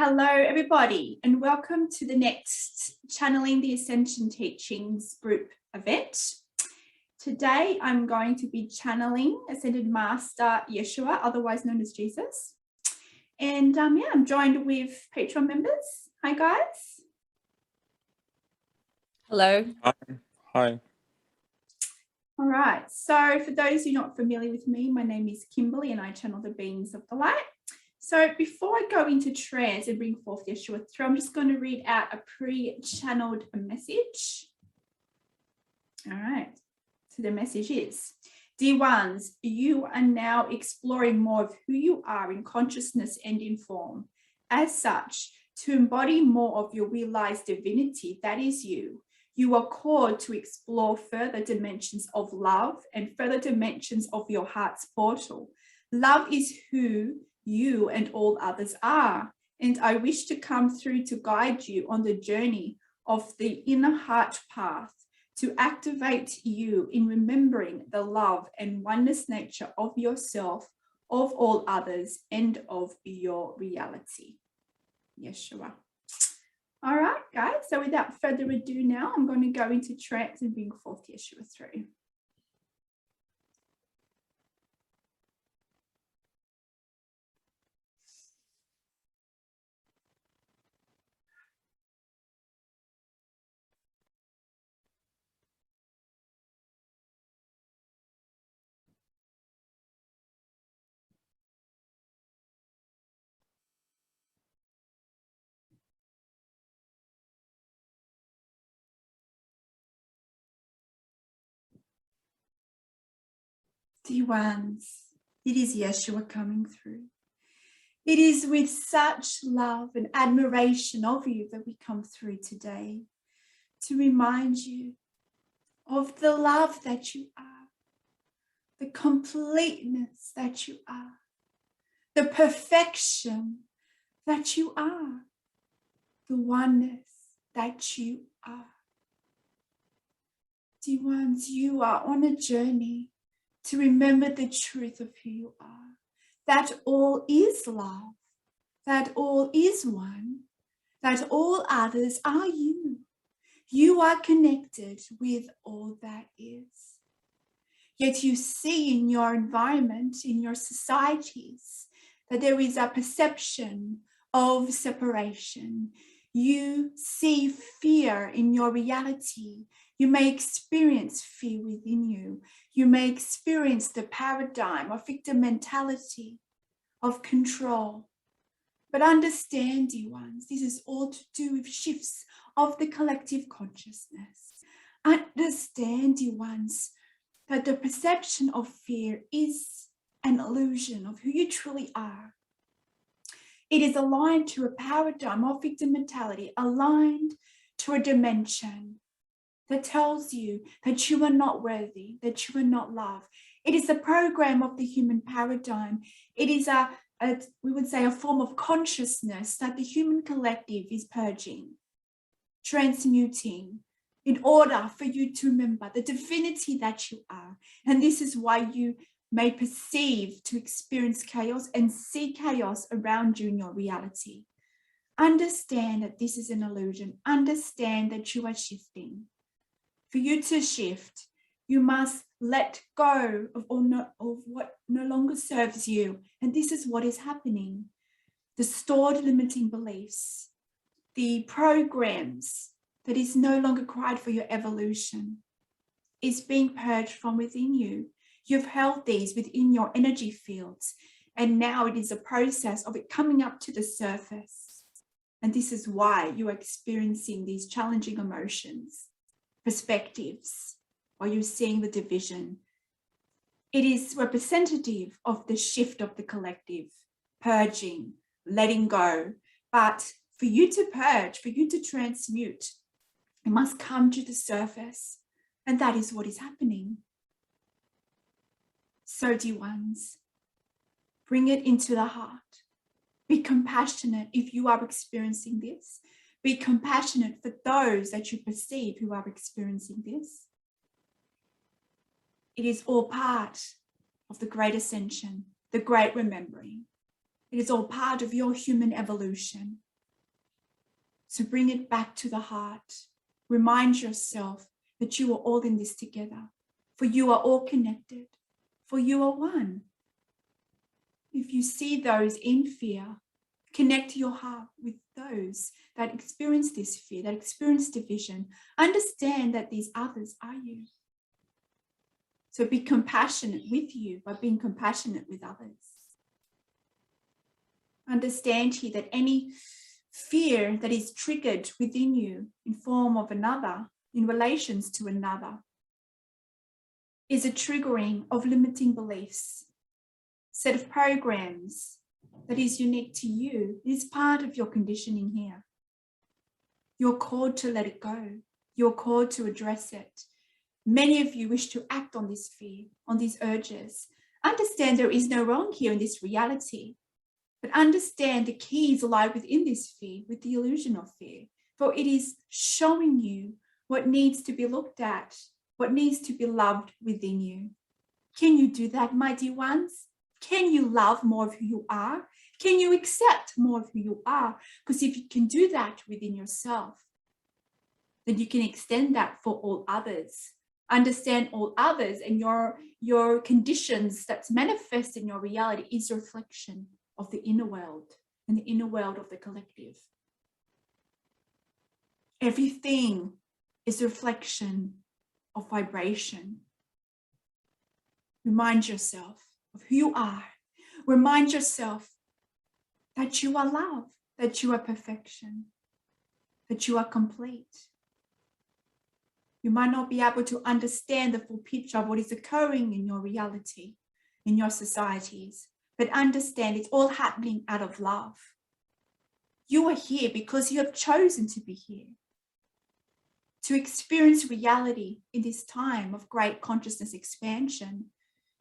hello everybody, and welcome to the next Channeling the Ascension Teachings group event. Today I'm going to be channeling Ascended Master Yeshua, otherwise known as Jesus. And I'm joined with Patreon members. Hi guys. Hello. Hi. All right, so for those who are not familiar with me, my name is Kimberley and I channel the beings of the light. So before I go into trance and bring forth Yeshua through, I'm just going to read out a pre-channeled message. All right, so the message is, dear ones, you are now exploring more of who you are in consciousness and in form. As such, to embody more of your realized divinity, that is you, you are called to explore further dimensions of love and further dimensions of your heart's portal. Love is who you and all others are, and I wish to come through to guide you on the journey of the inner heart path to activate you in remembering the love and oneness nature of yourself, of all others, and of your reality. Yeshua. All right, guys, so without further ado now, I'm going to go into trance and bring forth Yeshua through. Dear ones, it is Yeshua coming through. It is with such love and admiration of you that we come through today to remind you of the love that you are, the completeness that you are, the perfection that you are, the oneness that you are. Dear ones, you are on a journey to remember the truth of who you are, that all is love, that all is one, that all others are you. You are connected with all that is. Yet you see in your environment, in your societies, that there is a perception of separation. You see fear in your reality. You may experience fear within you. You may experience the paradigm of victim mentality, of control. But understand, dear ones, this is all to do with shifts of the collective consciousness. Understand, dear ones, that the perception of fear is an illusion of who you truly are. It is aligned to a paradigm of victim mentality, aligned to a dimension that tells you that you are not worthy, that you are not loved. It is a program of the human paradigm. It is we would say, a form of consciousness that the human collective is purging, transmuting, in order for you to remember the divinity that you are. And this is why you may perceive to experience chaos and see chaos around you in your reality. Understand that this is an illusion. Understand that you are shifting. For you to shift, you must let go of what no longer serves you. And this is what is happening. The stored limiting beliefs, the programs that is no longer required for your evolution is being purged from within you. You've held these within your energy fields, and now it is a process of it coming up to the surface. And this is why you are experiencing these challenging emotions, perspectives, while you're seeing the division. It is representative of the shift of the collective, purging, letting go. But for you to purge, for you to transmute, it must come to the surface. And that is what is happening. So, dear ones, bring it into the heart. Be compassionate if you are experiencing this. Be compassionate for those that you perceive who are experiencing this. It is all part of the great ascension, the great remembering. It is all part of your human evolution. So bring it back to the heart. Remind yourself that you are all in this together, for you are all connected, for you are one. If you see those in fear, connect your heart with those that experience this fear, that experience division. Understand that these others are you. So be compassionate with you by being compassionate with others. Understand here that any fear that is triggered within you in form of another, in relations to another, is a triggering of limiting beliefs, set of programs that is unique to you. It is part of your conditioning here. You're called to let it go. You're called to address it. Many of you wish to act on this fear, on these urges. Understand there is no wrong here in this reality, but understand the keys lie within this fear, with the illusion of fear, for it is showing you what needs to be looked at, what needs to be loved within you. Can you do that, my dear ones? Can you love more of who you are? Can you accept more of who you are? Because if you can do that within yourself, then you can extend that for all others. Understand all others, and your conditions that's manifest in your reality is a reflection of the inner world and the inner world of the collective. Everything is a reflection of vibration. Remind yourself of who you are. Remind yourself that you are love, that you are perfection, that you are complete. You might not be able to understand the full picture of what is occurring in your reality, in your societies, but understand it's all happening out of love. You are here because you have chosen to be here, to experience reality in this time of great consciousness expansion.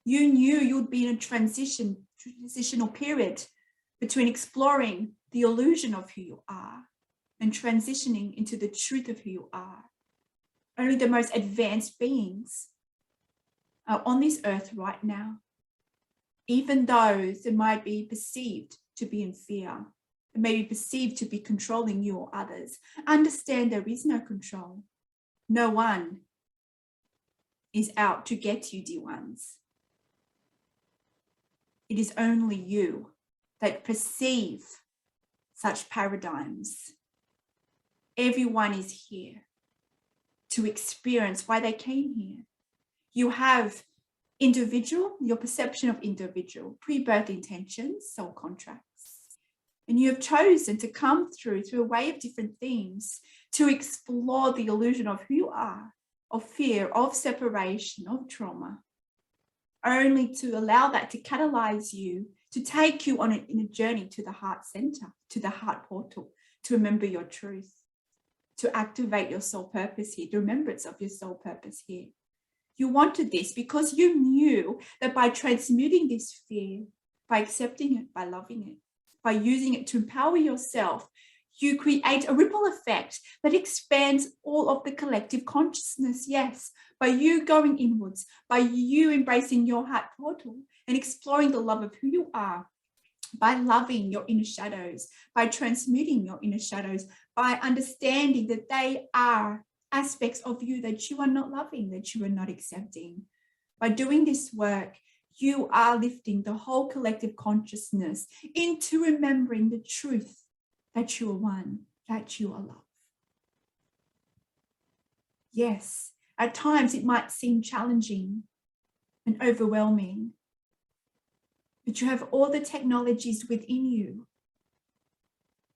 You knew you would be in a transitional period between exploring the illusion of who you are and transitioning into the truth of who you are. Only the most advanced beings are on this earth right now. Even those that might be perceived to be in fear, that may be perceived to be controlling you or others, understand there is no control. No one is out to get you, dear ones. It is only you that perceive such paradigms. Everyone is here to experience why they came here. You have your perception of individual, pre-birth intentions, soul contracts. And you have chosen to come through a way of different themes to explore the illusion of who you are, of fear, of separation, of trauma, only to allow that to catalyze you, to take you on in a journey to the heart center, to the heart portal, to remember your truth, to activate your soul purpose here, the remembrance of your soul purpose here. You wanted this because you knew that by transmuting this fear, by accepting it, by loving it, by using it to empower yourself, you create a ripple effect that expands all of the collective consciousness. Yes, by you going inwards, by you embracing your heart portal and exploring the love of who you are, by loving your inner shadows, by transmuting your inner shadows, by understanding that they are aspects of you that you are not loving, that you are not accepting. By doing this work, you are lifting the whole collective consciousness into remembering the truth that you are one, that you are love. Yes, at times it might seem challenging and overwhelming, but you have all the technologies within you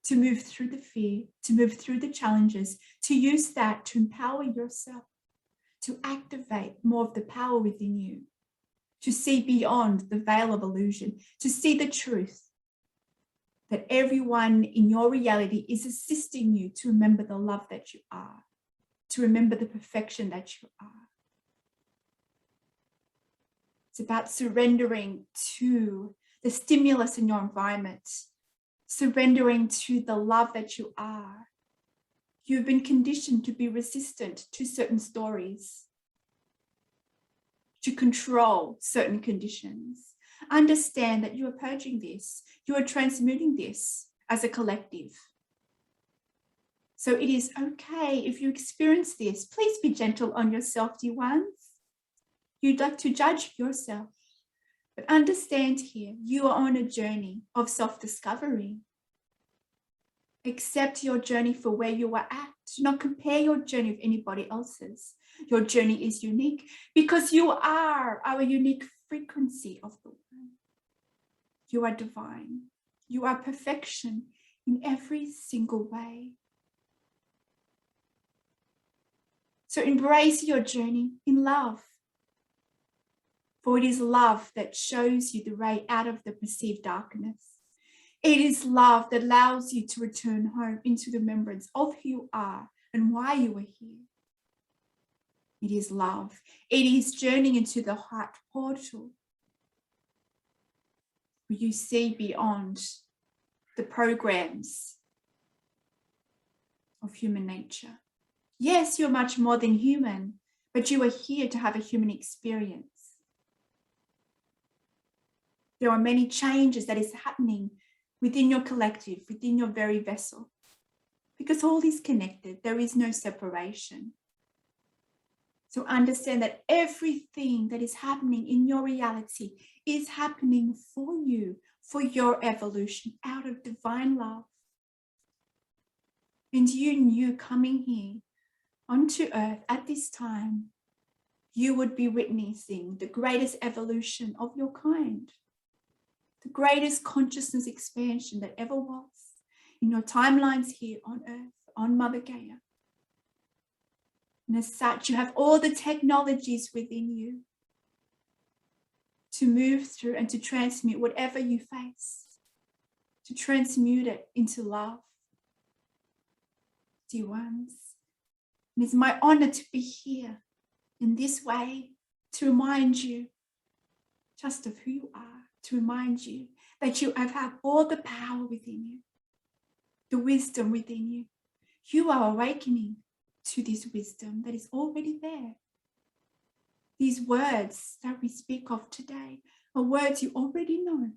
to move through the fear, to move through the challenges, to use that to empower yourself, to activate more of the power within you, to see beyond the veil of illusion, to see the truth that everyone in your reality is assisting you to remember the love that you are, to remember the perfection that you are. It's about surrendering to the stimulus in your environment, surrendering to the love that you are. You've been conditioned to be resistant to certain stories, to control certain conditions. Understand that you are purging this. You are transmuting this as a collective. So it is okay if you experience this. Please be gentle on yourself, dear ones. You'd like to judge yourself. But understand here, you are on a journey of self-discovery. Accept your journey for where you are at. Do not compare your journey with anybody else's. Your journey is unique because you are our unique frequency of the one. You are divine. You are perfection in every single way. So embrace your journey in love. For it is love that shows you the ray out of the perceived darkness. It is love that allows you to return home into the remembrance of who you are and why you are here. It is love. It is journeying into the heart portal where you see beyond the programs of human nature. Yes, you're much more than human, but you are here to have a human experience. There are many changes that is happening within your collective, within your very vessel, because all is connected. There is no separation. So understand that everything that is happening in your reality is happening for you, for your evolution out of divine love. And you knew coming here onto earth at this time, you would be witnessing the greatest evolution of your kind. The greatest consciousness expansion that ever was in your timelines here on earth, on Mother Gaia. And as such, you have all the technologies within you to move through and to transmute whatever you face, to transmute it into love. Dear ones, it is my honor to be here in this way to remind you just of who you are. To remind you that you have all the power within you, the wisdom within you. You are awakening to this wisdom that is already there. These words that we speak of today are words you already know.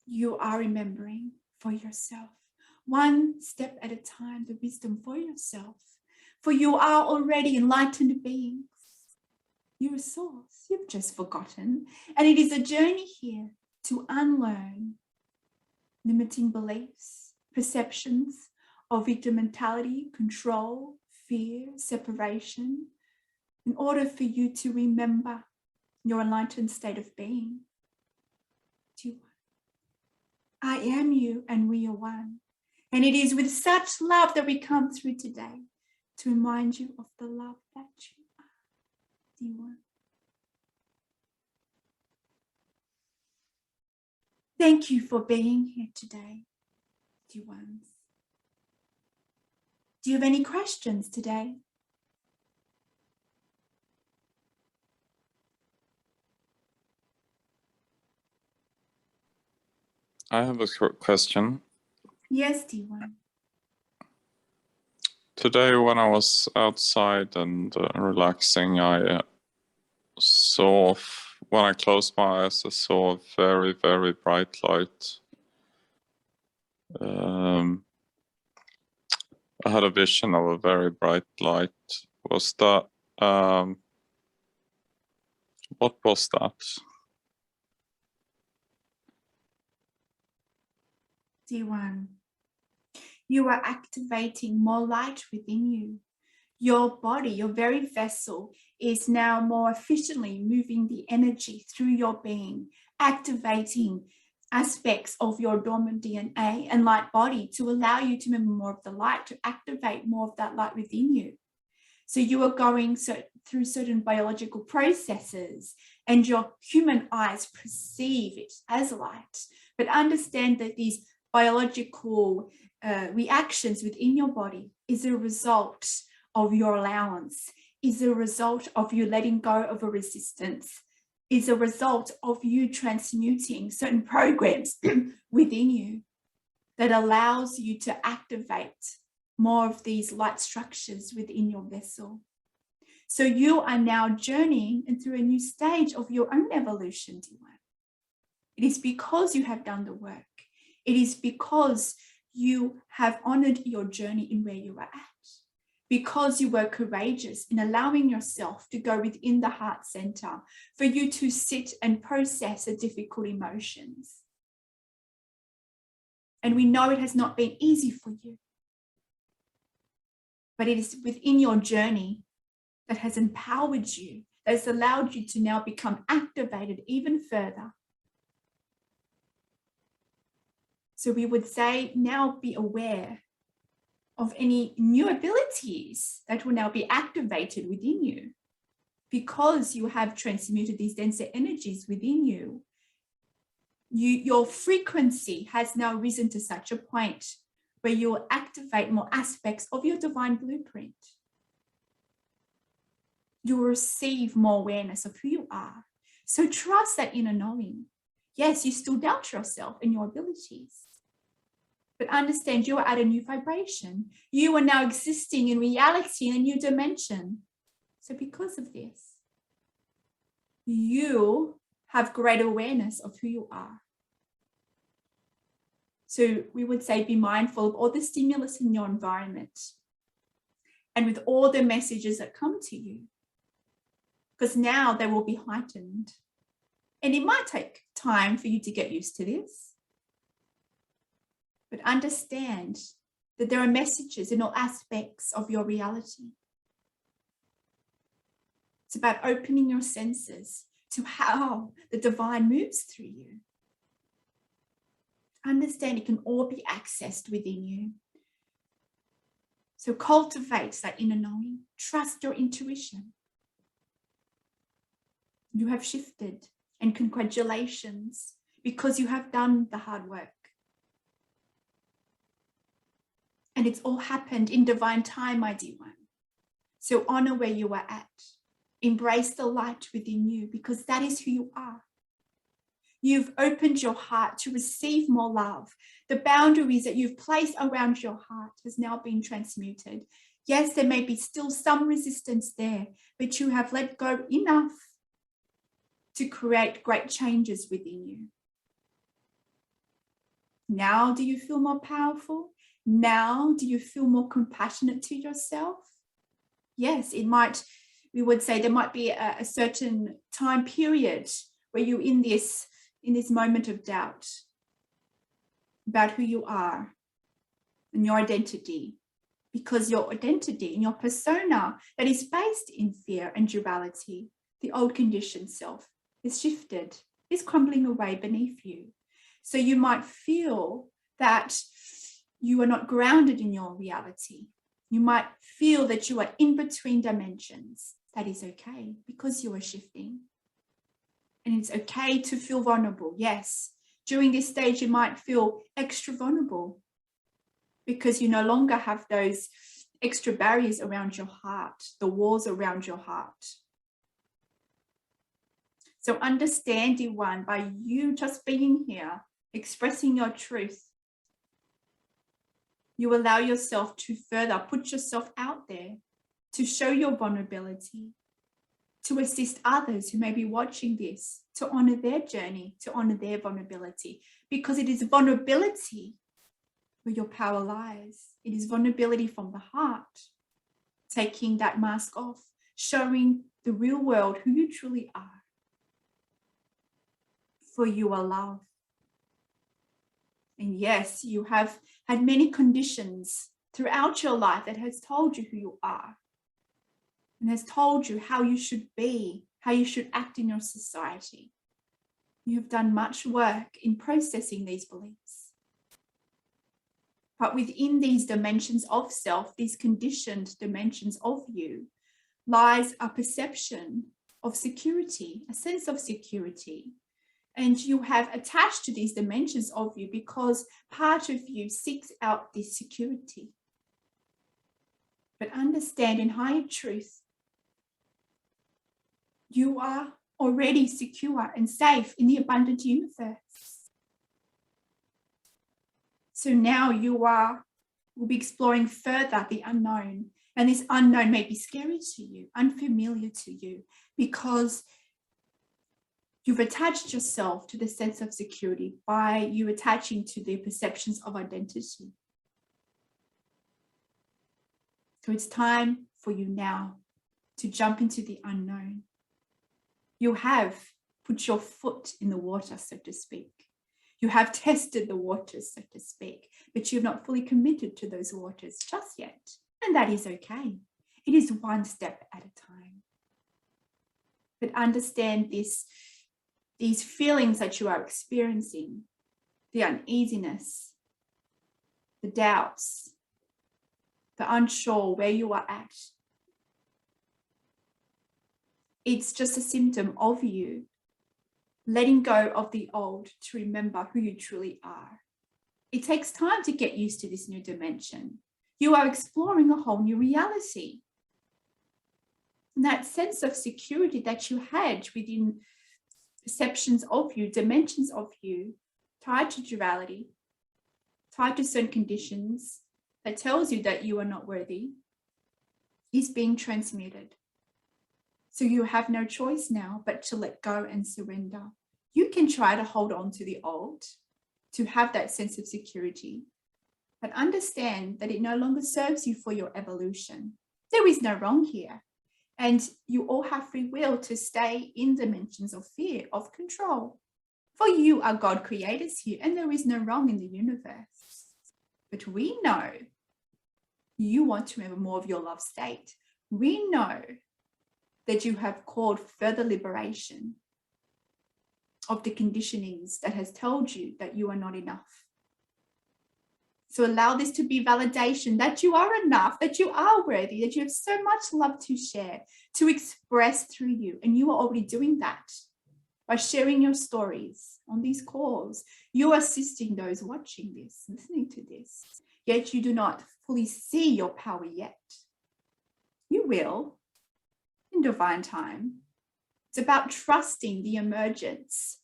You are remembering for yourself, one step at a time, the wisdom for yourself. For you are already enlightened beings. You're a source, you've just forgotten. And it is a journey here to unlearn limiting beliefs, perceptions of victim mentality, control, fear, separation, in order for you to remember your enlightened state of being. I am you and we are one. And it is with such love that we come through today to remind you of the love that you are. Dear one. Thank you for being here today, dear ones. Do you have any questions today? I have a short question. Yes, dear one. Today, when I was outside and relaxing, I saw, when I closed my eyes, I saw a very, very bright light. I had a vision of a very bright light. Was that, what was that? Dear one, you are activating more light within you. Your body, your very vessel, is now more efficiently moving the energy through your being, activating aspects of your dormant DNA and light body to allow you to remember more of the light, to activate more of that light within you. So you are going through certain biological processes and your human eyes perceive it as light. But understand that these biological reactions within your body is a result of your allowance, is a result of you letting go of a resistance, is a result of you transmuting certain programs within you that allows you to activate more of these light structures within your vessel. So you are now journeying into a new stage of your own evolution, dear one. It is because you have done the work. It is because you have honored your journey in where you are at, because you were courageous in allowing yourself to go within the heart center, for you to sit and process the difficult emotions. And we know it has not been easy for you, but it is within your journey that has empowered you, that has allowed you to now become activated even further. So we would say, now be aware of any new abilities that will now be activated within you, because you have transmuted these denser energies within you. Your frequency has now risen to such a point where you will activate more aspects of your divine blueprint. You will receive more awareness of who you are. So trust that inner knowing. Yes, you still doubt yourself and your abilities, but understand you are at a new vibration. You are now existing in reality in a new dimension. So because of this, you have great awareness of who you are. So we would say, be mindful of all the stimulus in your environment and with all the messages that come to you, because now they will be heightened. And it might take time for you to get used to this, but understand that there are messages in all aspects of your reality. It's about opening your senses to how the divine moves through you. Understand it can all be accessed within you. So cultivate that inner knowing. Trust your intuition. You have shifted, and congratulations, because you have done the hard work. And it's all happened in divine time, my dear one. So honor where you are at. Embrace the light within you, because that is who you are. You've opened your heart to receive more love. The boundaries that you've placed around your heart has now been transmuted. Yes, there may be still some resistance there, but you have let go enough to create great changes within you. Now, do you feel more powerful? Now, do you feel more compassionate to yourself? Yes, we would say there might be a certain time period where you're in this moment of doubt about who you are and your identity, because your identity and your persona that is based in fear and duality, the old conditioned self, is shifted, is crumbling away beneath you. So you might feel that you are not grounded in your reality. You might feel that you are in between dimensions. That is okay, because you are shifting. And it's okay to feel vulnerable. Yes, during this stage, you might feel extra vulnerable because you no longer have those extra barriers around your heart, the walls around your heart. So understand, dear one, by you just being here, expressing your truth, you allow yourself to further put yourself out there, to show your vulnerability, to assist others who may be watching this, to honor their journey, to honor their vulnerability, because it is vulnerability where your power lies. It is vulnerability from the heart, taking that mask off, showing the real world who you truly are. For you are love. And yes, you have had many conditions throughout your life that has told you who you are and has told you how you should be, how you should act in your society. You have done much work in processing these beliefs. But within these dimensions of self, these conditioned dimensions of you, lies a perception of security, a sense of security. And you have attached to these dimensions of you because part of you seeks out this security. But understand in higher truth, you are already secure and safe in the abundant universe. So now you will be exploring further the unknown. And this unknown may be scary to you, unfamiliar to you, because you've attached yourself to the sense of security by you attaching to the perceptions of identity. So it's time for you now to jump into the unknown. You have put your foot in the water, so to speak. You have tested the waters, so to speak, but you have not fully committed to those waters just yet. And that is okay. It is one step at a time. But understand this, these feelings that you are experiencing, the uneasiness, the doubts, the unsure where you are at. It's just a symptom of you letting go of the old to remember who you truly are. It takes time to get used to this new dimension. You are exploring a whole new reality. And that sense of security that you had within perceptions of you, dimensions of you, tied to duality, tied to certain conditions that tells you that you are not worthy, is being transmuted. So you have no choice now but to let go and surrender. You can try to hold on to the old, to have that sense of security, but understand that it no longer serves you for your evolution. There is no wrong here. And you all have free will to stay in dimensions of fear, of control. For you are God creators here, and there is no wrong in the universe. But we know you want to remember more of your love state. We know that you have called further liberation of the conditionings that has told you that you are not enough. So allow this to be validation that you are enough, that you are worthy, that you have so much love to share, to express through you. And you are already doing that by sharing your stories on these calls. You are assisting those watching this, listening to this, yet you do not fully see your power yet. You will in divine time. It's about trusting the emergence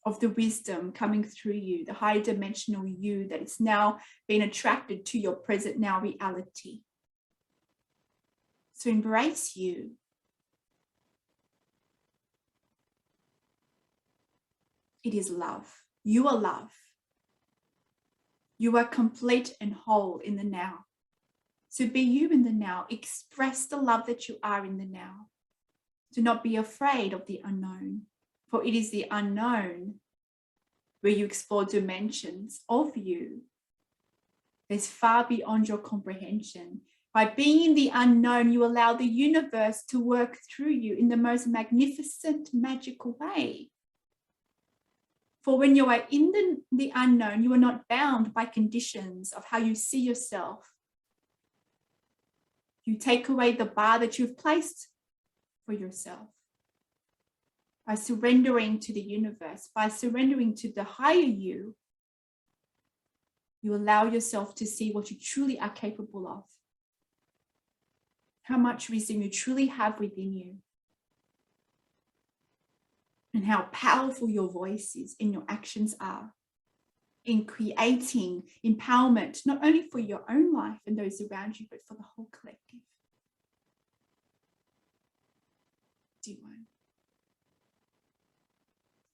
of the wisdom coming through you, the higher dimensional you that is now being attracted to your present now reality. So embrace you. It is love. You are love. You are complete and whole in the now. So be you in the now. Express the love that you are in the now. Do not be afraid of the unknown, for it is the unknown where you explore dimensions of you that's far beyond your comprehension. By being in the unknown, you allow the universe to work through you in the most magnificent, magical way. For when you are in the unknown, you are not bound by conditions of how you see yourself. You take away the bar that you've placed for yourself. By surrendering to the universe, by surrendering to the higher you, you allow yourself to see what you truly are capable of. How much wisdom you truly have within you. And how powerful your voice is and your actions are in creating empowerment, not only for your own life and those around you, but for the whole collective. D1.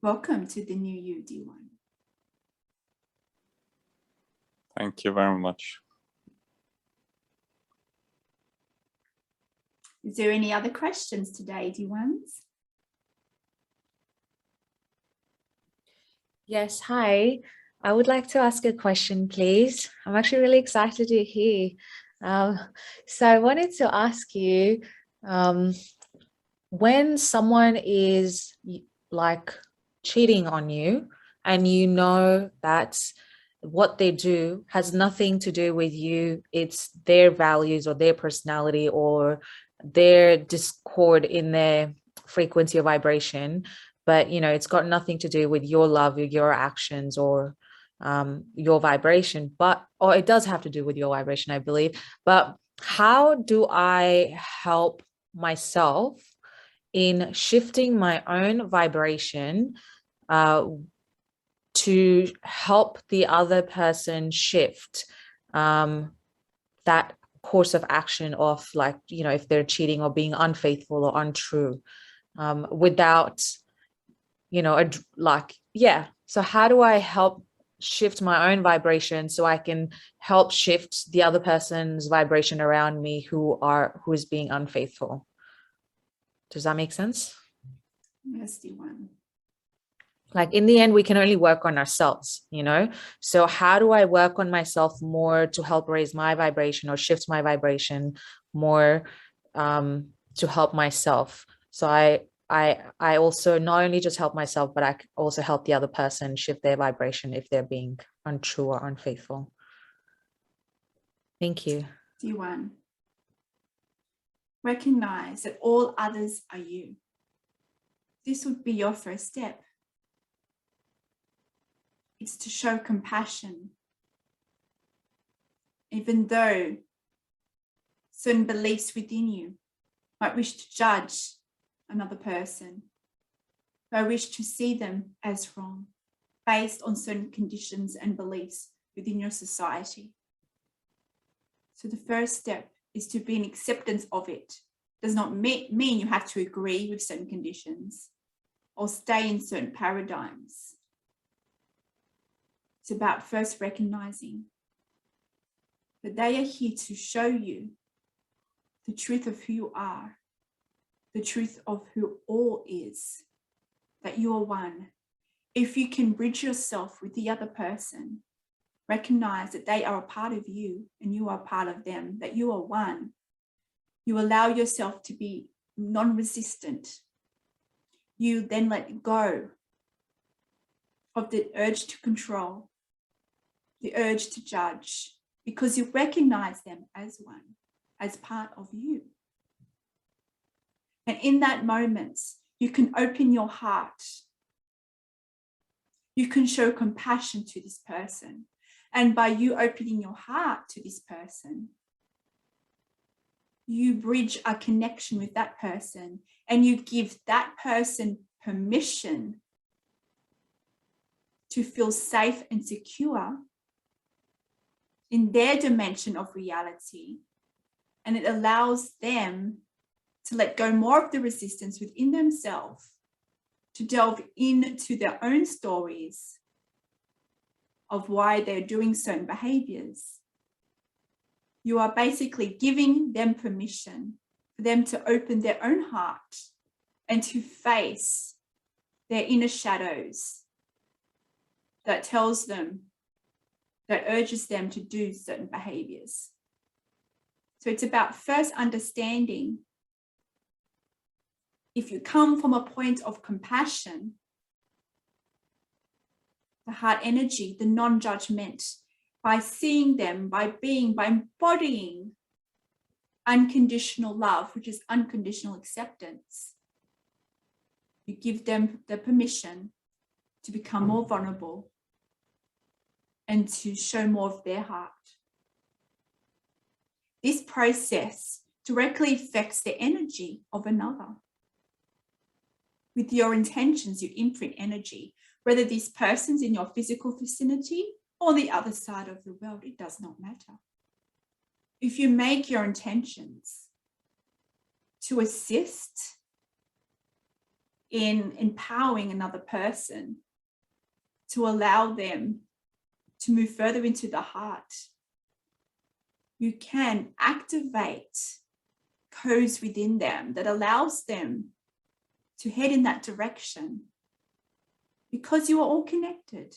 Welcome to the new you, D1. Thank you very much. Is there any other questions today, D1s? Yes, hi. I would like to ask a question, please. I'm actually really excited to hear. So I wanted to ask you, when someone is like cheating on you and you know that what they do has nothing to do with you, it's their values or their personality or their discord in their frequency or vibration, but you know, it's got nothing to do with your love or your actions or your vibration, or it does have to do with your vibration, I believe. But how do I help myself in shifting my own vibration to help the other person shift that course of action of, like, you know, if they're cheating or being unfaithful or untrue, without, you know, so how do I help shift my own vibration so I can help shift the other person's vibration around me who is being unfaithful. Does that make sense? Yes, D1. Like in the end, we can only work on ourselves, you know? So how do I work on myself more to help raise my vibration or shift my vibration more to help myself? So I also not only just help myself, but I also help the other person shift their vibration if they're being untrue or unfaithful. Thank you. D1. Recognize that all others are you. This would be your first step. It's to show compassion, even though certain beliefs within you might wish to judge another person, might wish to see them as wrong, based on certain conditions and beliefs within your society. So the first step is to be in acceptance of it. Does not mean you have to agree with certain conditions or stay in certain paradigms. It's about first recognizing that they are here to show you the truth of who you are, the truth of who all is, that you are one. If you can bridge yourself with the other person, recognize that they are a part of you and you are a part of them, that you are one. You allow yourself to be non-resistant. You then let go of the urge to control, the urge to judge, because you recognize them as one, as part of you. And in that moment, you can open your heart. You can show compassion to this person. And by you opening your heart to this person, you bridge a connection with that person and you give that person permission to feel safe and secure in their dimension of reality. And it allows them to let go more of the resistance within themselves, to delve into their own stories of why they're doing certain behaviors. You are basically giving them permission for them to open their own heart and to face their inner shadows that tells them, that urges them to do certain behaviors. So it's about first understanding, if you come from a point of compassion, the heart energy, the non-judgment, by seeing them, by embodying unconditional love, which is unconditional acceptance, you give them the permission to become more vulnerable and to show more of their heart. This process directly affects the energy of another. With your intentions, you imprint energy, whether this person's in your physical vicinity or the other side of the world, it does not matter. If you make your intentions to assist in empowering another person, to allow them to move further into the heart, you can activate codes within them that allows them to head in that direction, because you are all connected.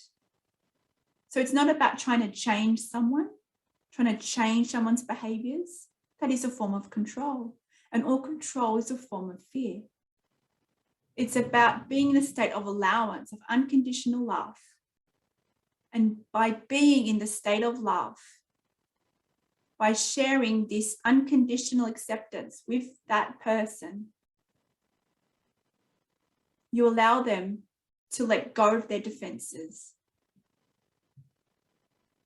So it's not about trying to change someone, trying to change someone's behaviors. That is a form of control, and all control is a form of fear. It's about being in a state of allowance, of unconditional love. And by being in the state of love, by sharing this unconditional acceptance with that person, you allow them to let go of their defenses.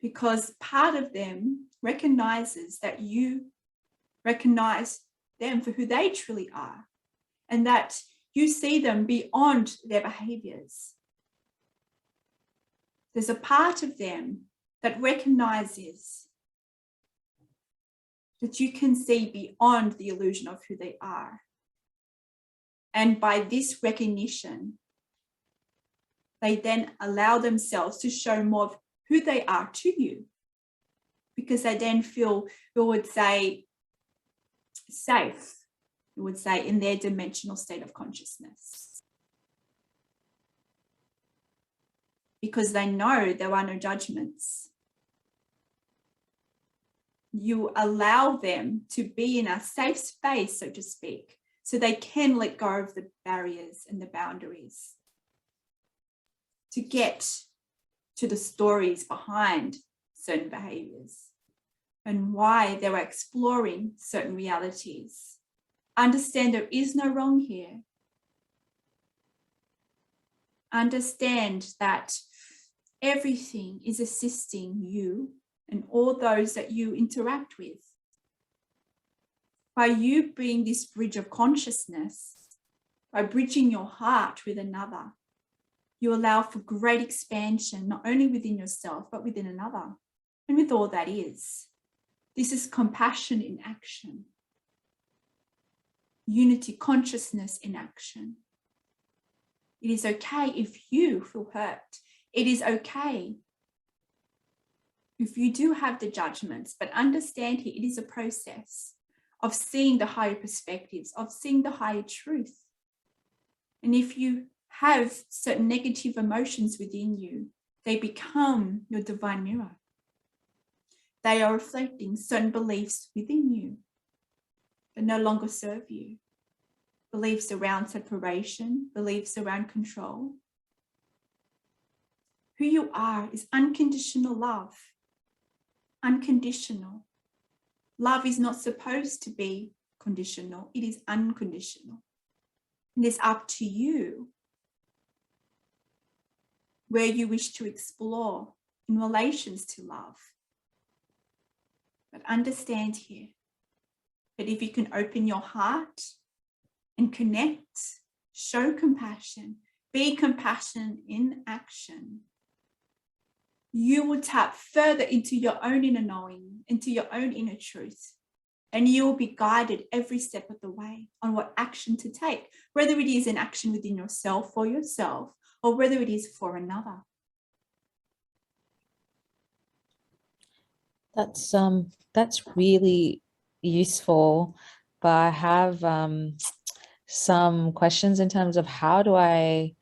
Because part of them recognizes that you recognize them for who they truly are, and that you see them beyond their behaviors. There's a part of them that recognizes that you can see beyond the illusion of who they are. And by this recognition, they then allow themselves to show more of who they are to you, because they then feel, we would say, safe, we would say, in their dimensional state of consciousness. Because they know there are no judgments. You allow them to be in a safe space, so to speak, so they can let go of the barriers and the boundaries to get to the stories behind certain behaviors and why they were exploring certain realities. Understand there is no wrong here. Understand that everything is assisting you and all those that you interact with. By you being this bridge of consciousness, by bridging your heart with another, you allow for great expansion, not only within yourself, but within another, and with all that is. This is compassion in action. Unity consciousness in action. It is okay if you feel hurt. It is okay if you do have the judgments, but understand here, it is a process of seeing the higher perspectives, of seeing the higher truth. And if you have certain negative emotions within you, they become your divine mirror. They are reflecting certain beliefs within you that no longer serve you. Beliefs around separation, beliefs around control. Who you are is unconditional love. Unconditional. Love is not supposed to be conditional. It is unconditional. And it's up to you where you wish to explore in relations to love. But understand here that if you can open your heart and connect, show compassion, be compassion in action, you will tap further into your own inner knowing, into your own inner truth, and you will be guided every step of the way on what action to take, whether it is an action within yourself for yourself, or whether it is for another. That's really useful, but I have some questions in terms of how do I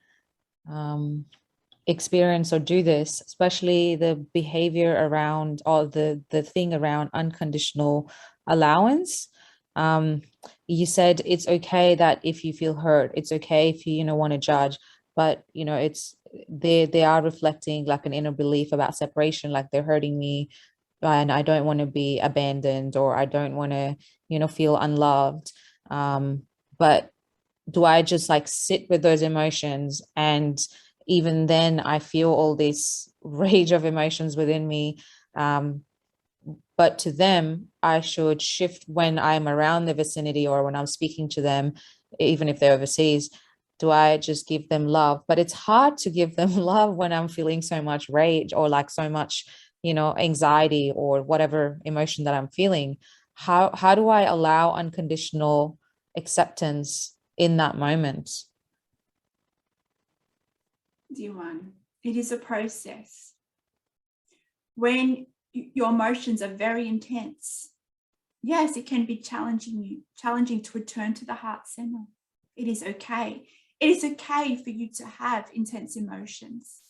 experience or do this, especially the behavior around, or the thing around unconditional allowance. You said it's okay that if you feel hurt, it's okay if you want to judge, but it's they are reflecting like an inner belief about separation, like they're hurting me and I don't want to be abandoned, or I don't want to feel unloved. But do I just like sit with those emotions, and even then I feel all this rage of emotions within me, but to them I should shift when I'm around the vicinity or when I'm speaking to them, even if they're overseas? Do I just give them love? But it's hard to give them love when I'm feeling so much rage, or like so much anxiety, or whatever emotion that I'm feeling. How do I allow unconditional acceptance in that moment? Dear one, it is a process. When your emotions are very intense, yes, it can be challenging to return to the heart center. It is okay. It is okay for you to have intense emotions.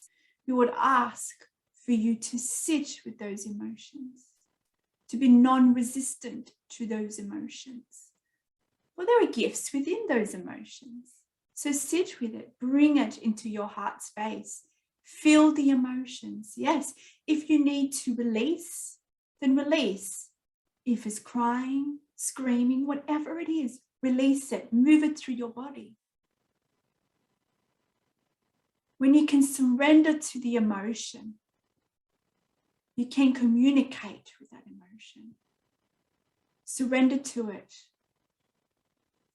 We would ask for you to sit with those emotions, to be non-resistant to those emotions. Well, there are gifts within those emotions. So sit with it, bring it into your heart space, feel the emotions. Yes, if you need to release, then release. If it's crying, screaming, whatever it is, release it, move it through your body. When you can surrender to the emotion, you can communicate with that emotion. Surrender to it.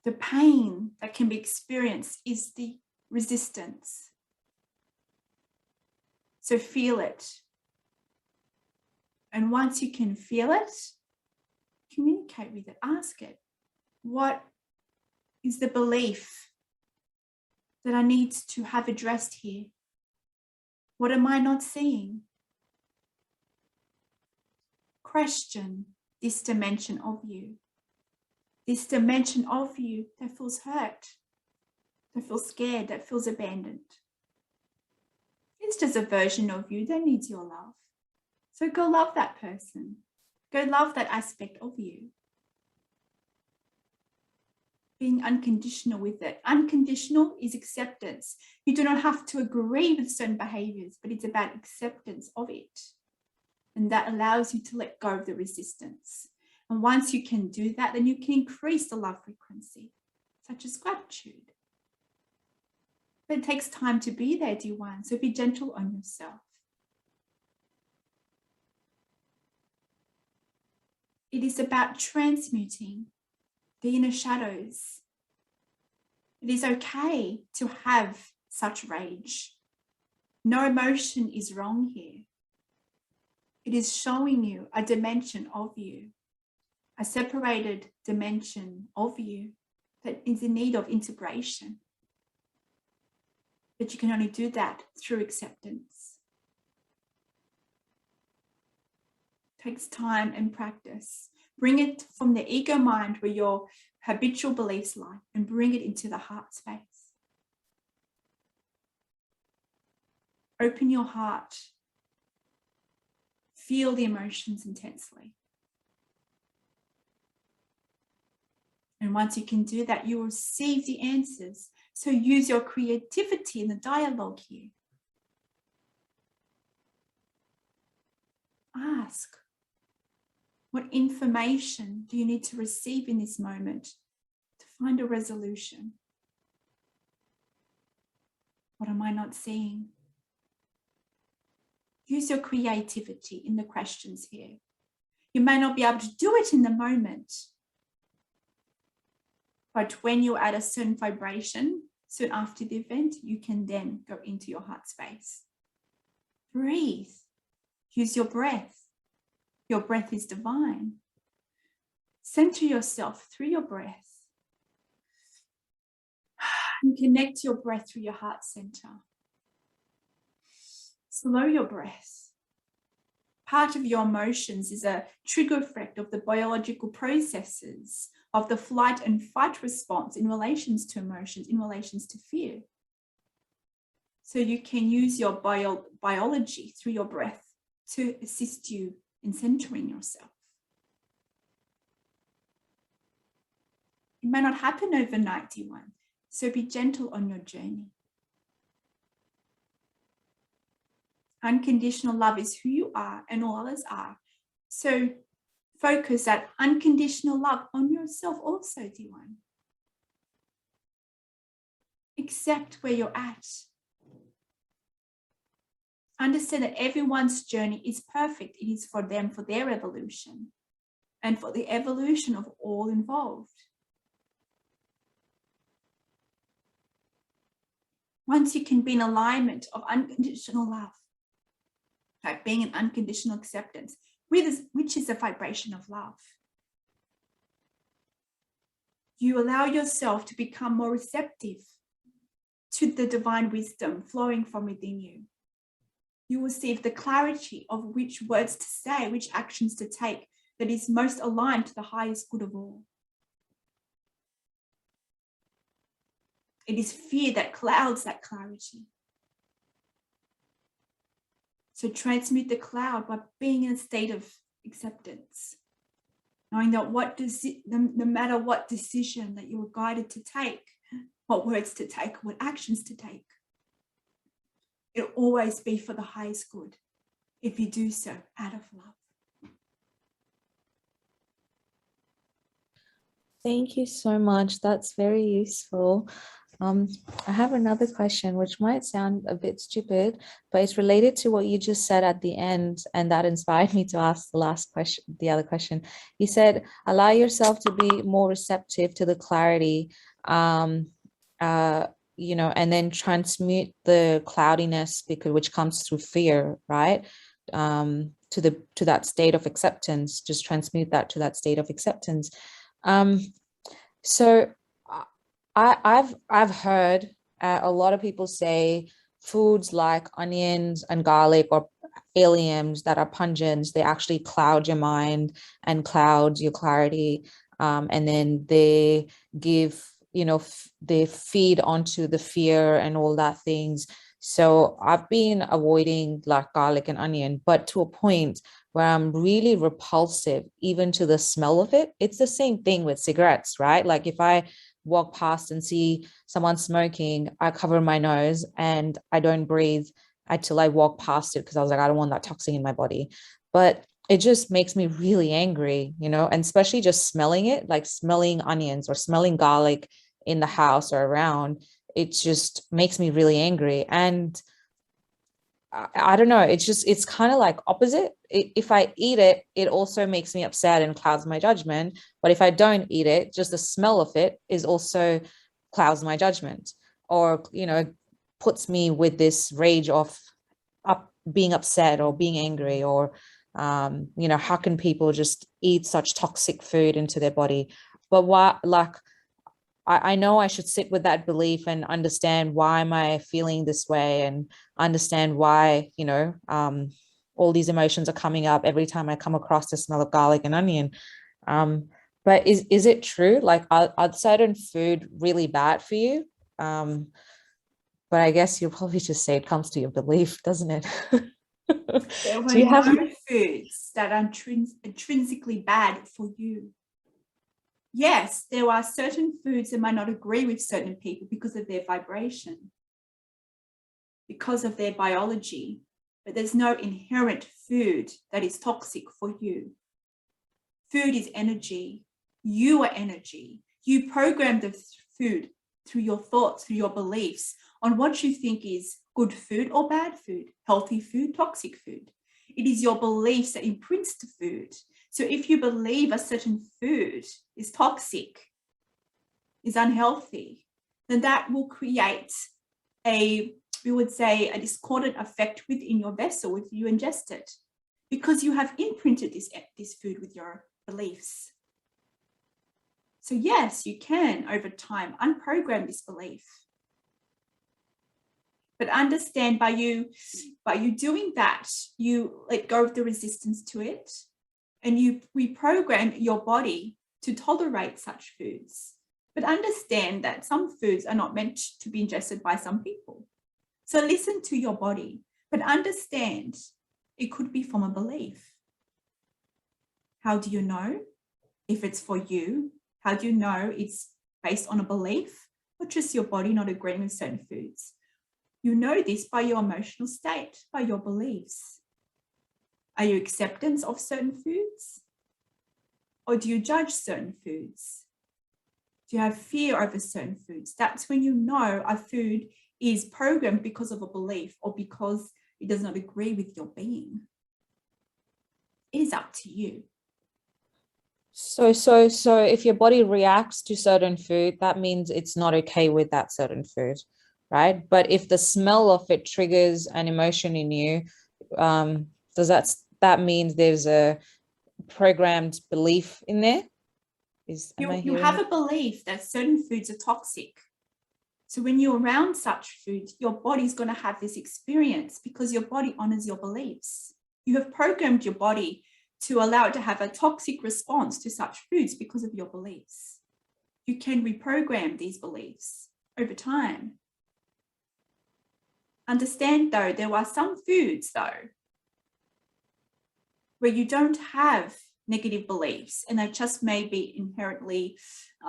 The pain that can be experienced is the resistance. So feel it. And once you can feel it, communicate with it. Ask it, what is the belief that I need to have addressed here? What am I not seeing? question this dimension of you. This dimension of you that feels hurt, that feels scared, that feels abandoned. It's just a version of you that needs your love. So go love that person. Go love that aspect of you. Being unconditional with it. Unconditional is acceptance. You do not have to agree with certain behaviors, but it's about acceptance of it. And that allows you to let go of the resistance. And once you can do that, then you can increase the love frequency, such as gratitude. But it takes time to be there, dear one. So be gentle on yourself. It is about transmuting the inner shadows. It is okay to have such rage. No emotion is wrong here. It is showing you a dimension of you, a separated dimension of you that is in need of integration. But you can only do that through acceptance. It takes time and practice. Bring it from the ego mind where your habitual beliefs lie and bring it into the heart space. Open your heart. Feel the emotions intensely. And once you can do that, you will receive the answers. So use your creativity in the dialogue here. Ask, what information do you need to receive in this moment to find a resolution? What am I not seeing? Use your creativity in the questions here. You may not be able to do it in the moment, but when you're at a certain vibration, soon after the event, you can then go into your heart space. Breathe. Use your breath. Your breath is divine. Center yourself through your breath. And connect your breath through your heart center. Slow your breath. Part of your emotions is a trigger effect of the biological processes of the flight and fight response in relations to emotions, in relations to fear. So you can use your biology through your breath to assist you in centering yourself. It may not happen overnight, dear one, so be gentle on your journey. Unconditional love is who you are and all others are. So focus that unconditional love on yourself also, dear one. Accept where you're at. Understand that everyone's journey is perfect. It is for them, for their evolution, and for the evolution of all involved. Once you can be in alignment of unconditional love, like being in unconditional acceptance, which is a vibration of love, you allow yourself to become more receptive to the divine wisdom flowing from within you. You will receive the clarity of which words to say, which actions to take that is most aligned to the highest good of all. It is fear that clouds that clarity. So transmute the cloud by being in a state of acceptance, knowing that no matter what decision that you are guided to take, what words to take, what actions to take, it'll always be for the highest good if you do so out of love. Thank you so much. That's very useful. I have another question, which might sound a bit stupid, but it's related to what you just said at the end, and that inspired me to ask the other question. You said, allow yourself to be more receptive to the clarity, and then transmute the cloudiness which comes through fear, right? To that state of acceptance. Just transmute that to that state of acceptance. So I've heard a lot of people say foods like onions and garlic aliums that are pungent. They actually cloud your mind and cloud your clarity. And then they give, they feed onto the fear and all that things. So I've been avoiding like garlic and onion, but to a point where I'm really repulsive, even to the smell of it. It's the same thing with cigarettes, right? Like if I walk past and see someone smoking, I cover my nose and I don't breathe until I walk past it, because I was like, I don't want that toxin in my body. But it just makes me really angry, and especially just smelling it, like smelling onions or smelling garlic in the house or around, it just makes me really angry. And I don't know, it's kind of like opposite. If I eat it, it also makes me upset and clouds my judgment. But if I don't eat it, just the smell of it is also clouds my judgment, or, puts me with this rage of being upset or being angry, or, how can people just eat such toxic food into their body? But why, like, I know I should sit with that belief and understand why am I feeling this way, and understand why, all these emotions are coming up every time I come across the smell of garlic and onion. But is it true? Like, are certain food really bad for you? But I guess you'll probably just say it comes to your belief, doesn't it? There Do you were have no foods that are intrinsically bad for you. Yes, there are certain foods that might not agree with certain people because of their vibration, because of their biology, but there's no inherent food that is toxic for you. Food is energy. You are energy. You program the food through your thoughts, through your beliefs on what you think is good food or bad food, healthy food, toxic food. It is your beliefs that imprints the food. So if you believe a certain food is toxic, is unhealthy, then that will create a discordant effect within your vessel if you ingest it, because you have imprinted this food with your beliefs. So yes, you can over time unprogram this belief. But understand, by you doing that, you let go of the resistance to it, and you reprogram your body to tolerate such foods. But understand that some foods are not meant to be ingested by some people. So listen to your body, but understand it could be from a belief. How do you know if it's for you? How do you know it's based on a belief, or just your body not agreeing with certain foods? You know this by your emotional state, by your beliefs. Are you acceptance of certain foods? Or do you judge certain foods? Do you have fear over certain foods? That's when you know a food is programmed because of a belief, or because it does not agree with your being. It is up to you. So if your body reacts to certain food, that means it's not okay with that certain food, right? But if the smell of it triggers an emotion in you, does that means there's a programmed belief in there? You have a belief that certain foods are toxic. So when you're around such food, your body's going to have this experience because your body honors your beliefs. You have programmed your body to allow it to have a toxic response to such foods because of your beliefs. You can reprogram these beliefs over time. Understand, though, there are some foods, though, where you don't have negative beliefs and they just may be inherently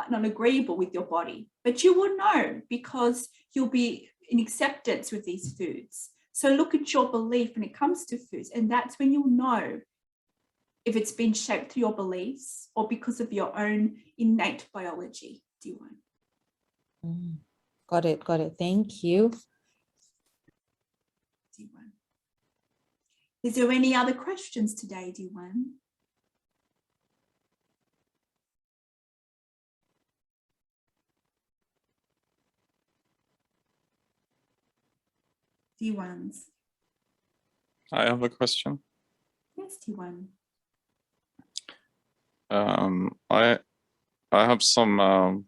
not agreeable with your body. But you will know because you'll be in acceptance with these foods. So look at your belief when it comes to foods, and that's when you'll know if it's been shaped through your beliefs or because of your own innate biology. D1. Got it. Thank you. D1. Is there any other questions today, D1? D1s. I have a question. Yes, D1. I have some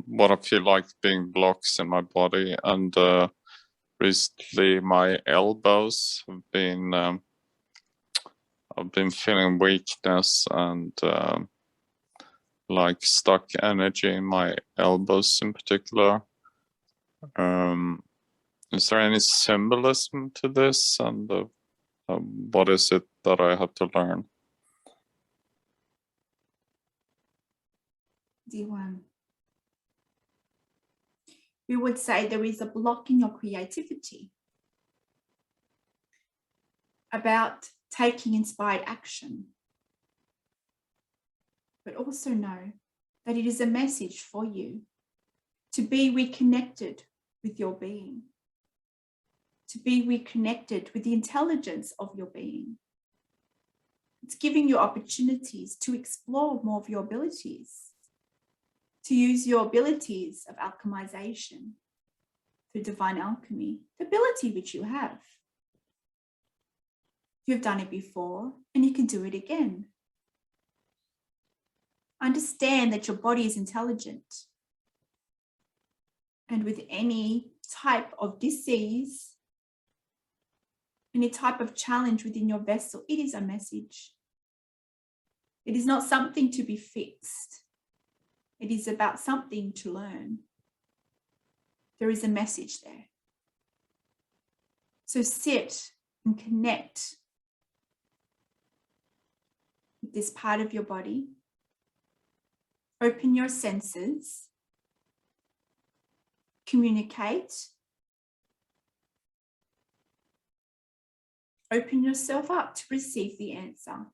what I feel like being blocks in my body, and recently my elbows have been, I've been feeling weakness and like stuck energy in my elbows in particular. Is there any symbolism to this, and what is it that I have to learn? D1. We would say there is a block in your creativity about taking inspired action. But also know that it is a message for you to be reconnected with your being, to be reconnected with the intelligence of your being. It's giving you opportunities to explore more of your abilities, to use your abilities of alchemization through divine alchemy, the ability which you have. You've done it before and you can do it again. Understand that your body is intelligent. And with any type of disease, any type of challenge within your vessel, it is a message. It is not something to be fixed. It is about something to learn. There is a message there. So sit and connect with this part of your body. Open your senses. Communicate. Open yourself up to receive the answer.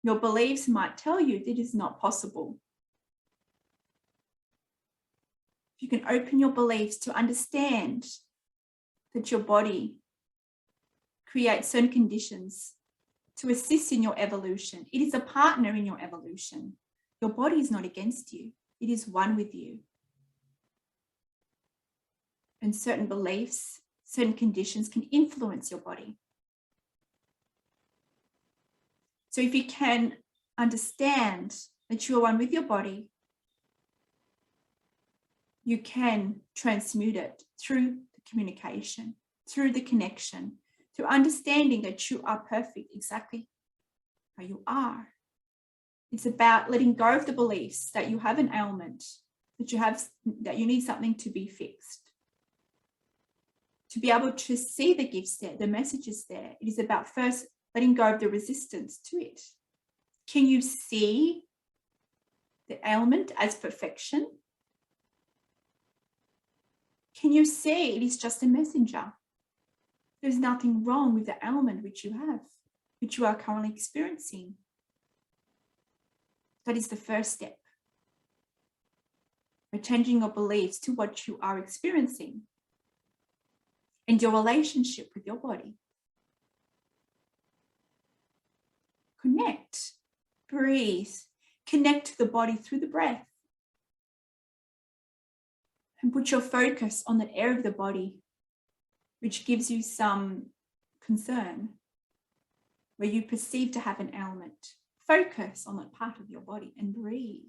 Your beliefs might tell you that it is not possible. You can open your beliefs to understand that your body creates certain conditions to assist in your evolution. It is a partner in your evolution. Your body is not against you. It is one with you. And certain beliefs, certain conditions can influence your body. So if you can understand that you are one with your body, you can transmute it through the communication, through the connection, through understanding that you are perfect exactly how you are. It's about letting go of the beliefs that you have an ailment, that you need something to be fixed. To be able to see the gifts there, the messages there, it is about first letting go of the resistance to it. Can you see the ailment as perfection? Can you see it is just a messenger? There's nothing wrong with the ailment which you have, which you are currently experiencing. That is the first step. By changing your beliefs to what you are experiencing and your relationship with your body. Connect, breathe, connect to the body through the breath. And put your focus on that area of the body which gives you some concern, where you perceive to have an ailment. Focus on that part of your body and breathe.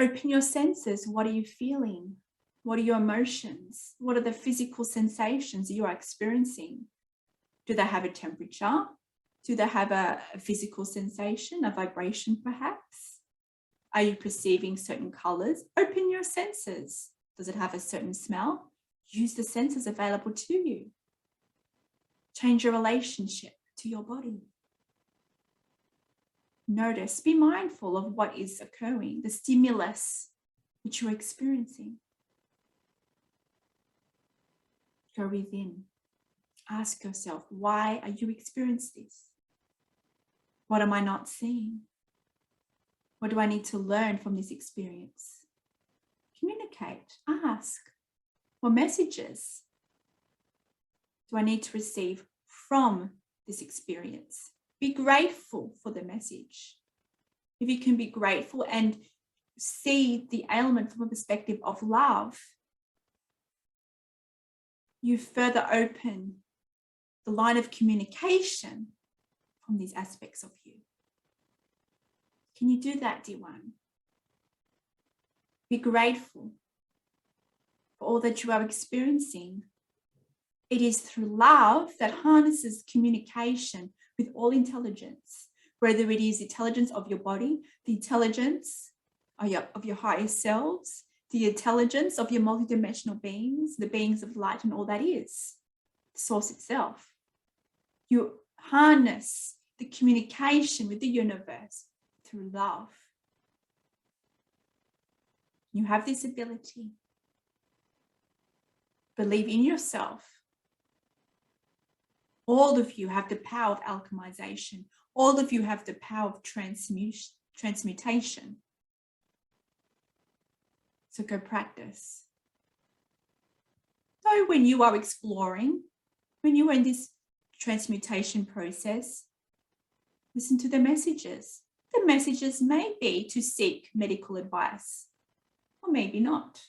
Open your senses. What are you feeling? What are your emotions? What are the physical sensations you are experiencing? Do they have a temperature? Do they have a physical sensation, a vibration perhaps? Are you perceiving certain colors? Open your senses. Does it have a certain smell? Use the senses available to you. Change your relationship to your body. Notice, be mindful of what is occurring, the stimulus which you're experiencing. Go within. Ask yourself, why are you experiencing this? What am I not seeing? What do I need to learn from this experience? Communicate, ask. What messages do I need to receive from this experience? Be grateful for the message. If you can be grateful and see the ailment from a perspective of love, you further open the line of communication from these aspects of you. Can you do that, dear one? Be grateful. for all that you are experiencing. It is through love that harnesses communication with all intelligence, whether it is intelligence of your body, the intelligence of your higher selves, the intelligence of your multidimensional beings, the beings of light and all that is, the source itself. You harness the communication with the universe through love. You have this ability. Believe in yourself. All of you have the power of alchemization. All of you have the power of transmutation. So go practice. So when you are exploring, when you are in this transmutation process, listen to the messages. The messages may be to seek medical advice, or maybe not.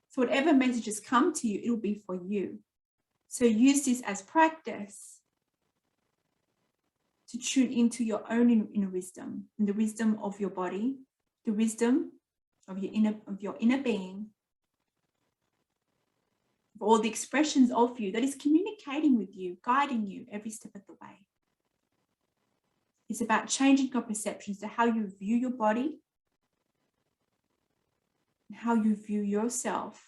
So whatever messages come to you, it will be for you. So use this as practice to tune into your own inner wisdom, and the wisdom of your body, the wisdom of your inner being, of all the expressions of you that is communicating with you, guiding you every step of the way. It's about changing your perceptions to how you view your body and how you view yourself,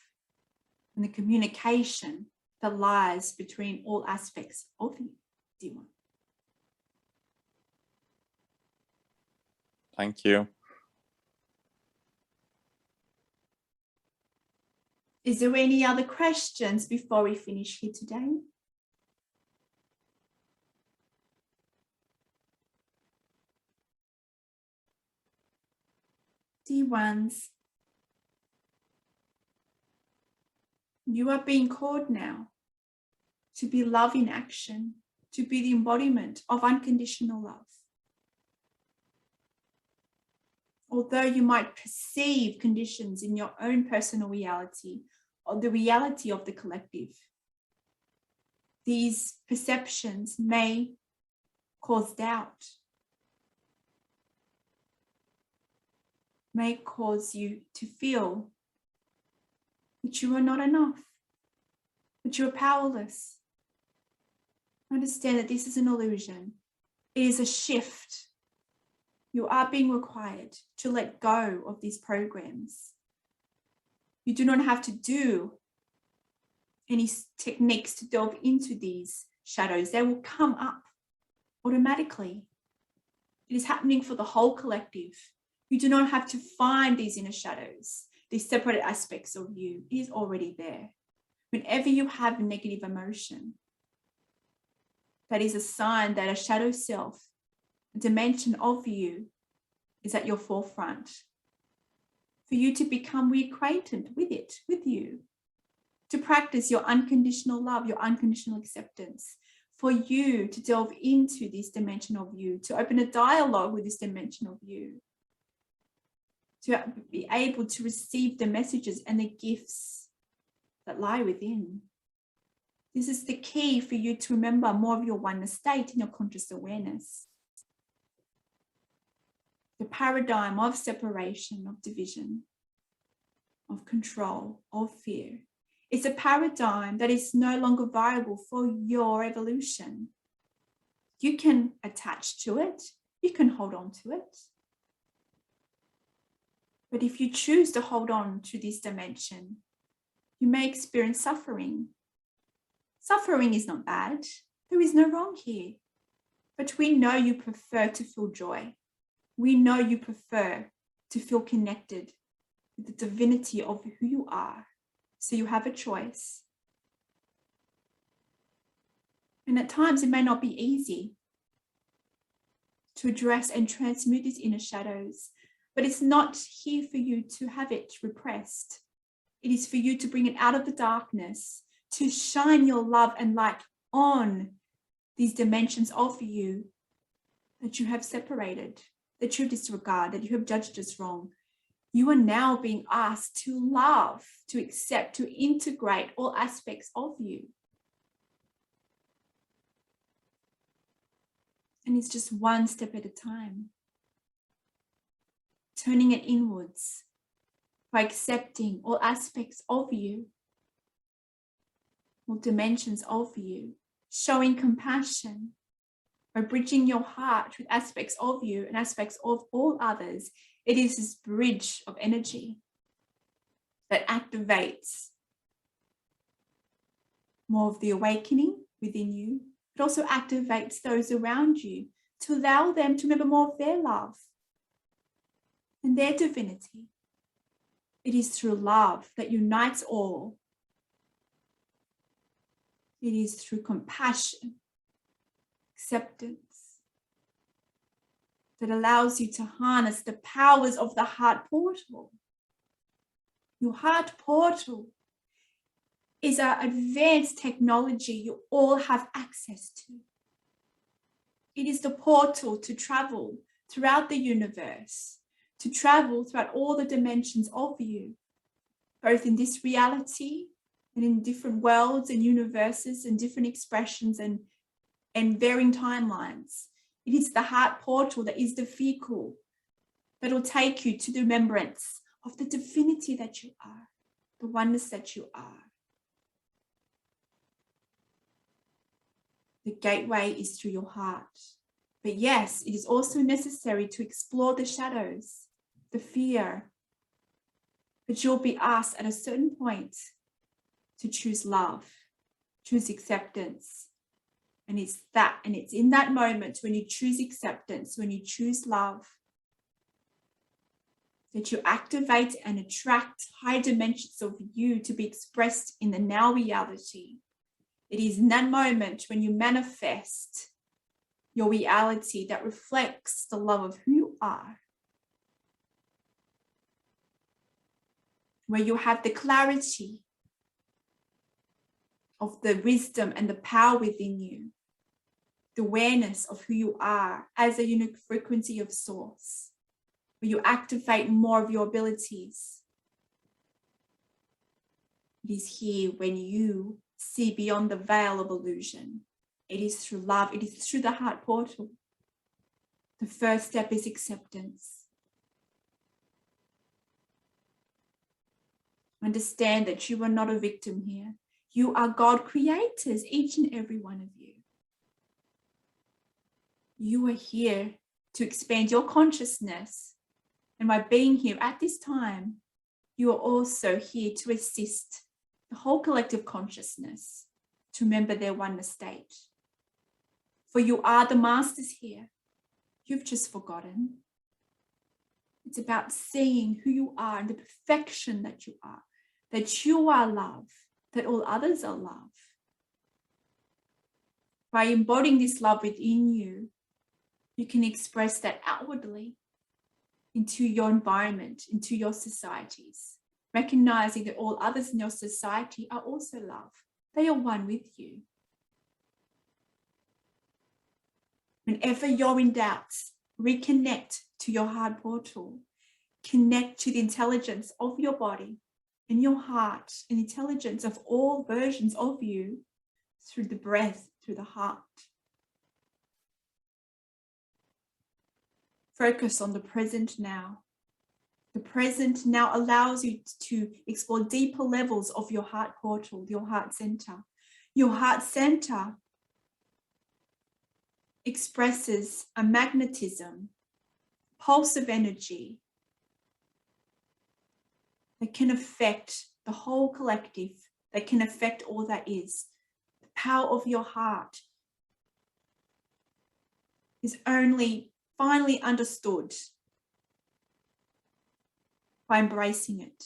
and the communication that lies between all aspects of you, dear one. Thank you. Is there any other questions before we finish here today? Dear ones, you are being called now to be love in action, to be the embodiment of unconditional love. Although you might perceive conditions in your own personal reality or the reality of the collective, these perceptions may cause doubt, may cause you to feel that you are not enough, that you are powerless. Understand that this is an illusion. It is a shift. You are being required to let go of these programs. You do not have to do any techniques to delve into these shadows. They will come up automatically. It is happening for the whole collective. You do not have to find these inner shadows, these separate aspects of you. It is already there. Whenever you have a negative emotion, that is a sign that a shadow self, a dimension of you, is at your forefront. For you to become reacquainted with it, with you, to practice your unconditional love, your unconditional acceptance, for you to delve into this dimension of you, to open a dialogue with this dimension of you, to be able to receive the messages and the gifts that lie within. This is the key for you to remember more of your oneness state in your conscious awareness. The paradigm of separation, of division, of control, of fear, is a paradigm that is no longer viable for your evolution. You can attach to it, you can hold on to it. But if you choose to hold on to this dimension, you may experience suffering. Suffering is not bad. There is no wrong here. But we know you prefer to feel joy. We know you prefer to feel connected with the divinity of who you are. So you have a choice. And at times it may not be easy to address and transmute these inner shadows, but it's not here for you to have it repressed. It is for you to bring it out of the darkness, to shine your love and light on these dimensions of you that you have separated, that you disregard, that you have judged as wrong. You are now being asked to love, to accept, to integrate all aspects of you. And it's just one step at a time. Turning it inwards, by accepting all aspects of you, all dimensions of you, showing compassion, by bridging your heart with aspects of you and aspects of all others. It is this bridge of energy that activates more of the awakening within you. It also activates those around you to allow them to remember more of their love and their divinity. It is through love that unites all. It is through compassion, acceptance, that allows you to harness the powers of the heart portal. Your heart portal is an advanced technology you all have access to. It is the portal to travel throughout the universe, to travel throughout all the dimensions of you, both in this reality and in different worlds and universes and different expressions and varying timelines. It is the heart portal that is the vehicle that will take you to the remembrance of the divinity that you are, the oneness that you are. The gateway is through your heart. But yes, it is also necessary to explore the shadows, the fear. But you'll be asked at a certain point to choose love, choose acceptance. And it's in that moment when you choose acceptance, when you choose love, that you activate and attract high dimensions of you to be expressed in the now reality. It is in that moment when you manifest your reality that reflects the love of who you are, where you have the clarity of the wisdom and the power within you, the awareness of who you are as a unique frequency of source, where you activate more of your abilities. It is here when you see beyond the veil of illusion. It is through love. It is through the heart portal. The first step is acceptance. Understand that you are not a victim here. You are God creators, each and every one of you. You are here to expand your consciousness. And by being here at this time, you are also here to assist the whole collective consciousness to remember their oneness state. For you are the masters here. You've just forgotten. It's about seeing who you are and the perfection that you are love, that all others are love. By embodying this love within you, you can express that outwardly into your environment, into your societies, recognizing that all others in your society are also love. They are one with you. Whenever you're in doubt, reconnect to your heart portal. Connect to the intelligence of your body and your heart, and intelligence of all versions of you through the breath, through the heart. Focus on the present now. The present now allows you to explore deeper levels of your heart portal, your heart center. Your heart center expresses a magnetism, pulse of energy that can affect the whole collective, that can affect all that is. The power of your heart is only finally understood by embracing it.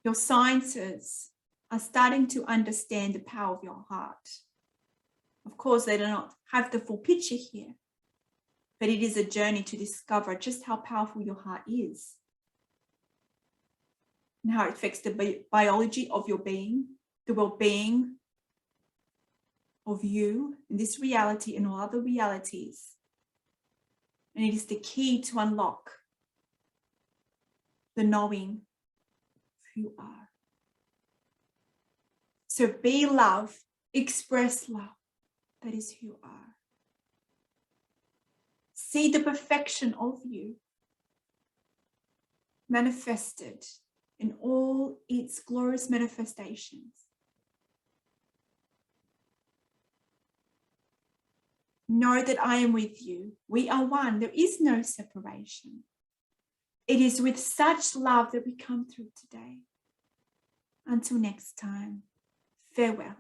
Your sciences are starting to understand the power of your heart. Of course, they do not have the full picture here, but it is a journey to discover just how powerful your heart is and how it affects the biology of your being, the well-being of you in this reality and all other realities. And it is the key to unlock the knowing of who you are. So be love, express love. That is who you are. See the perfection of you. manifested in all its glorious manifestations. Know that I am with you. We are one. There is no separation. It is with such love that we come through today. Until next time, farewell.